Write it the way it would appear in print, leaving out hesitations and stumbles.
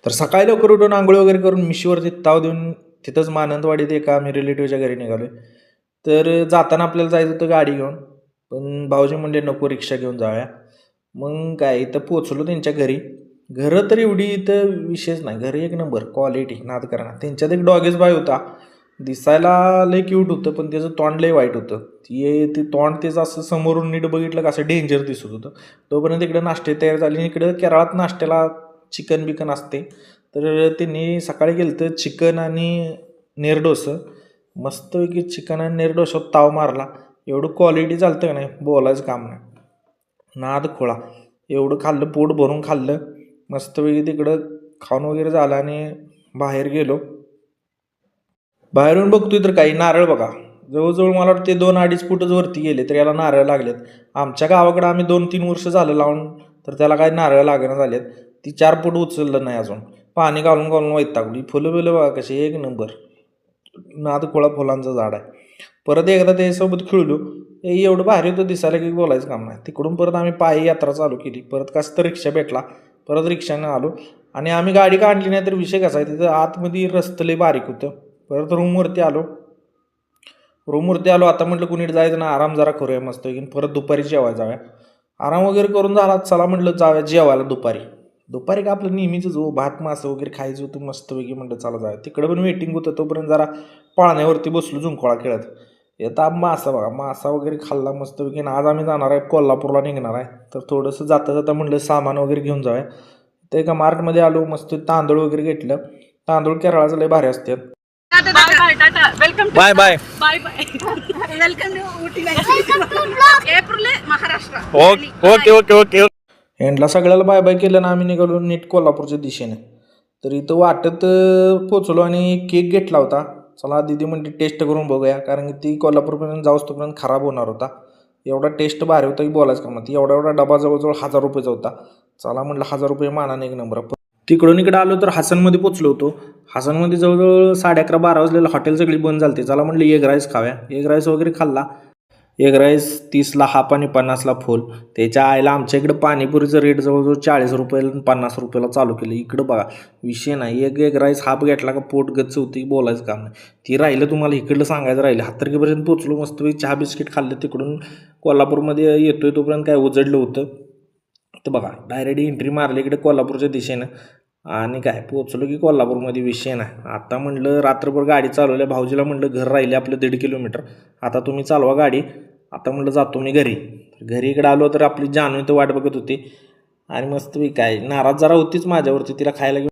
तर सकाळी लवकर उठून आंघोळ वगैरे करून मिशीवरती ताव देऊन तिथंच मानंदवाडीत एका आम्ही रिलेटिव्हच्या घरी निघालो. तर जाताना आपल्याला जायचं होतं गाडी घेऊन, पण भाऊजी म्हणले नको रिक्षा घेऊन जाऊया. मग काय इथं पोचलो त्यांच्या घरी. घरं तर एवढी इथं विशेष नाही, घरी एक नंबर क्वालिटी नाद करा. त्यांच्यात एक डॉगेज बाय होता, दिसायला लय क्यूट होतं, पण त्याचं तोंड लय वाईट होतं. ते तोंड त्याचं असं समोरून नीट बघितलं का असं डेंजर दिसत होतं. तोपर्यंत इकडे नाश्ते तयार झाले. इकडं केरळात नाश्त्याला चिकन बिकन असते. तर त्यांनी सकाळी केलं तर चिकन आणि नेरडोसं, मस्तपैकी चिकन आणि नेरडोसं ताव मारला. एवढं क्वालिटी चालतं का नाही बोलायचं काम नाही. नाद खोळा एवढं खाल्लं, पोट भरून खाल्लं मस्तपैकी. तिकडं खाऊन वगैरे झालं आणि बाहेर गेलो. बाहेरून बघतोय तर काही नारळ बघा, जवळजवळ मला वाटते 2-2.5 फुटच वरती गेले तर याला नारळ लागलेत. आमच्या गावाकडे आम्ही 2-3 वर्ष झालं लावून, तर त्याला काही नारळ लागणं झालेत. ती 4 फूट उचललं नाही अजून, पाणी घालून घालून वैतागली. फुलं बिलं बघा कशी एक नंबर, नादखोळा फुलांचं झाड आहे. परत एकदा त्याच्यासोबत खेळलो. एवढं भारी होतं दिसायला की बोलायचं काम नाही. तिकडून परत आम्ही पायी यात्रा चालू केली. परत कसं तर रिक्षा भेटला, परत रिक्षाने आलो. आणि आम्ही गाडी काढली नाही तर विषय कसा आहे, तिथं आतमध्ये रस्तं लय बारीक होतं. परत रूमवरती आलो. आता म्हटलं कुणीकडे जायचं ना, आराम जरा करूया मस्त. परत दुपारी जेवायला जाऊया. आराम वगैरे करून झाला, चला म्हटलं जाऊया जेवायला दुपारी का आपलं नेहमीच भात मासं वगैरे खायचं होतं मस्तपैकी. म्हटलं चला जाऊया. तिकडं पण वेटिंग होतं, तोपर्यंत जरा पाळण्यावरती बसलो झुंकोळा खेळत. येता मासा बघा, मासा वगैरे खाल्ला मस्तपैकी. आज आम्ही जाणार आहे कोल्हापूरला निघणार आहे, तर थोडंसं जाता जाता म्हटलं सामान वगैरे घेऊन जाऊया. तर एका मार्टमध्ये आलो, मस्त तांदूळ वगैरे घेतलं. तांदूळ केरळाचं लय भारी असतात. Bye bye bye bye. Welcome to Ooty April Maharashtra. Okay. एंडला सगळ्याला बाय बाय केलं ना आम्ही निघालो नीट कोल्हापूरच्या दिशेने. तर इथं वाटत पोचलो आणि केक घेतला होता. चला दीदी म्हणते टेस्ट करून बघूया, कारण की ती कोल्हापूरपर्यंत जाऊस तोपर्यंत खराब होणार होता. एवढा टेस्ट भारी होता की बोलायचं का मग. एवढा डबा जवळजवळ 1000 रुपयाचा होता. चला म्हटलं 1000 रुपये मानाने एक नंबर. तिकडून इकडे आलो तर हसनमध्ये पोचलो होतो. हसनमध्ये जवळजवळ 11:30-12 वाजलेलं, हॉटेल सगळी बंद झाली. चला म्हटलं एग राईस खाव्या. एग राईस वगैरे खाल्ला. एग राईस 30ला हाफ आणि 50ला फुल. त्याच्या आईला आमच्या इकडं पाणीपुरीचं रेट जवळजवळ 40 रुपयाला आणि 50 रुपयाला चालू केलं. इकडं बघा विषय नाही, एग राईस हाफ घेतला का पोट गच्च होती, बोलायचं काम नाही. ती राहिलं तुम्हाला इकडलं सांगायचं राहिलं. 7 तारखेपर्यंत पोचलो, मस्तपैकी चहा बिस्किट खाल्लं. तिकडून कोल्हापूरमध्ये येतोय तोपर्यंत काय उजडलं होतं. तर बघा डायरेक्ट एंट्री मारली इकडे कोल्हापूरच्या दिशेनं आणि काय पोचलो की कोल्हापूरमध्ये विषय नाही. आता म्हटलं रात्रभर गाडी चालवल्या. भाऊजीला म्हटलं घर राहिले आपलं 1.5 किलोमीटर, आता तुम्ही चालवा गाडी. आता म्हटलं जातो मी घरी. इकडे आलो तर आपली जानू इथं वाट बघत होती आणि मस्तपैकी काय नाराज जरा होतीच माझ्यावरती. तिला खायला घेऊन